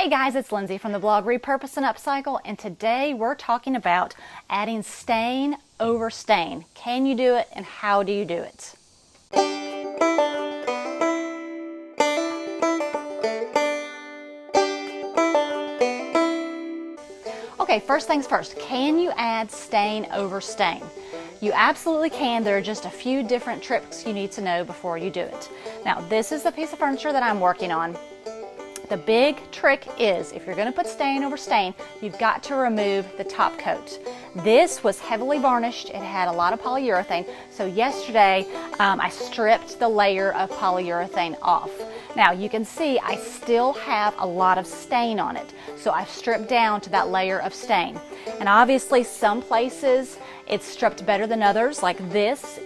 Hey guys, it's Lindsay from the blog Repurpose and Upcycle, and today we're talking about adding stain over stain. Can you do it, and how do you do it? Okay, first things first, can you add stain over stain? You absolutely can. There are just a few different tricks you need to know before you do it. Now, this is the piece of furniture that I'm working on. The big trick is, if you're going to put stain over stain, you've got to remove the top coat. This was heavily varnished. It had a lot of polyurethane. So yesterday, I stripped the layer of polyurethane off. Now you can see I still have a lot of stain on it. So I've stripped down to that layer of stain. And obviously some places it's stripped better than others. Like this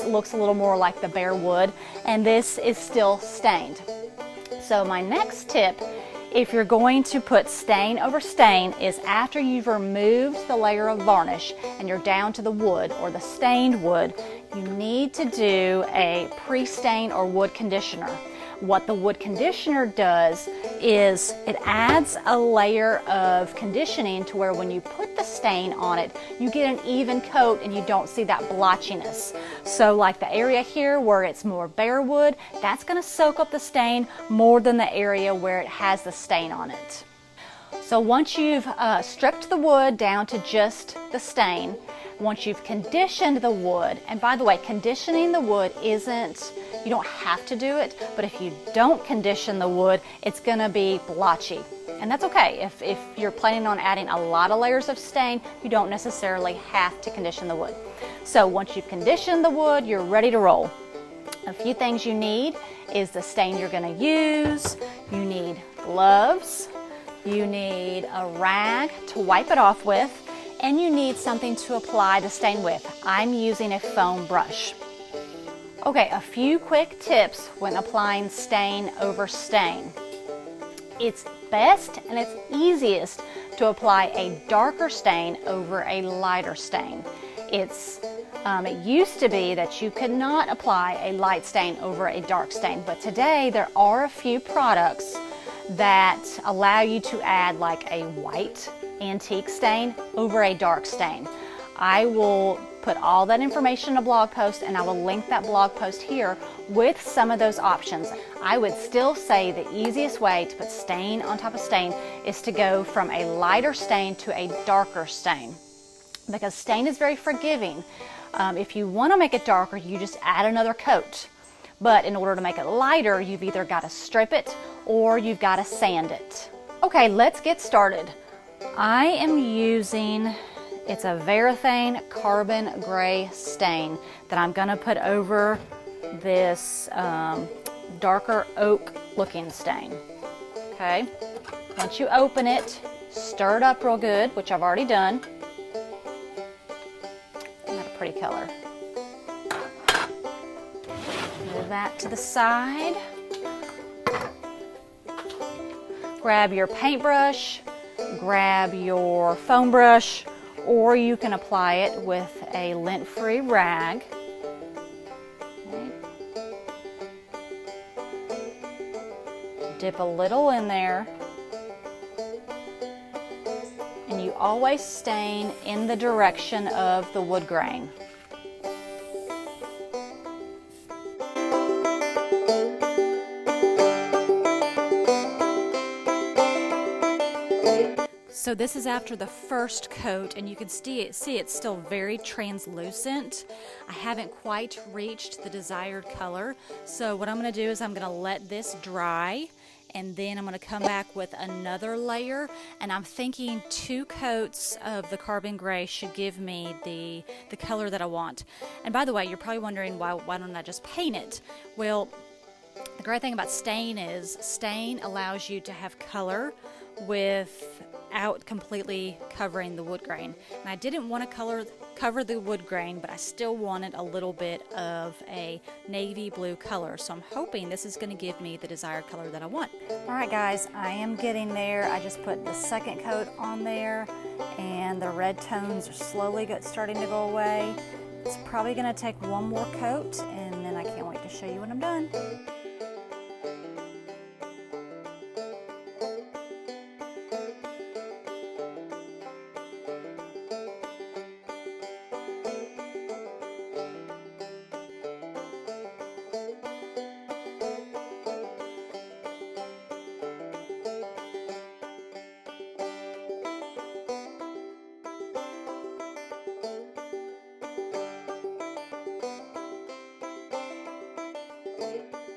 looks a little more like the bare wood, and this is still stained. So my next tip, if you're going to put stain over stain, is after you've removed the layer of varnish and you're down to the wood or the stained wood, you need to do a pre-stain or wood conditioner. What the wood conditioner does is it adds a layer of conditioning to where when you put the stain on it, you get an even coat and you don't see that blotchiness. So like the area here where it's more bare wood, that's going to soak up the stain more than the area where it has the stain on it. So once you've stripped the wood down to just the stain, once you've conditioned the wood, and by the way, conditioning the wood you don't have to do it, but if you don't condition the wood, it's going to be blotchy. And that's okay. If you're planning on adding a lot of layers of stain, you don't necessarily have to condition the wood. So once you've conditioned the wood, you're ready to roll. A few things you need is the stain you're going to use. You need gloves. You need a rag to wipe it off with, and you need something to apply the stain with. I'm using a foam brush. Okay, a few quick tips when applying stain over stain. It's best and it's easiest to apply a darker stain over a lighter stain. It used to be that you could not apply a light stain over a dark stain, but today there are a few products that allow you to add like a white antique stain over a dark stain. I will put all that information in a blog post, and I will link that blog post here with some of those options. I would still say the easiest way to put stain on top of stain is to go from a lighter stain to a darker stain, because stain is very forgiving. If you want to make it darker, you just add another coat. But in order to make it lighter, you've either got to strip it or you've got to sand it. Okay, let's get started. I am using, it's a Varathane carbon gray stain that I'm going to put over this darker oak looking stain. Okay, once you open it, stir it up real good, which I've already done. Isn't that a pretty color? Move that to the side. Grab your paintbrush, grab your foam brush, or you can apply it with a lint-free rag. Okay. Dip a little in there, and you always stain in the direction of the wood grain. So this is after the first coat, and you can see it's still very translucent. I haven't quite reached the desired color. So what I'm going to do is I'm going to let this dry, and then I'm going to come back with another layer, and I'm thinking 2 coats of the carbon gray should give me the color that I want. And by the way, you're probably wondering why don't I just paint it? Well, the great thing about stain is stain allows you to have color without completely covering the wood grain. And I didn't want to cover the wood grain, but I still wanted a little bit of a navy blue color. So I'm hoping this is going to give me the desired color that I want. All right guys, I am getting there. I just put the second coat on there, and the red tones are slowly starting to go away. It's probably going to take one more coat, and then I can't wait to show you when I'm done.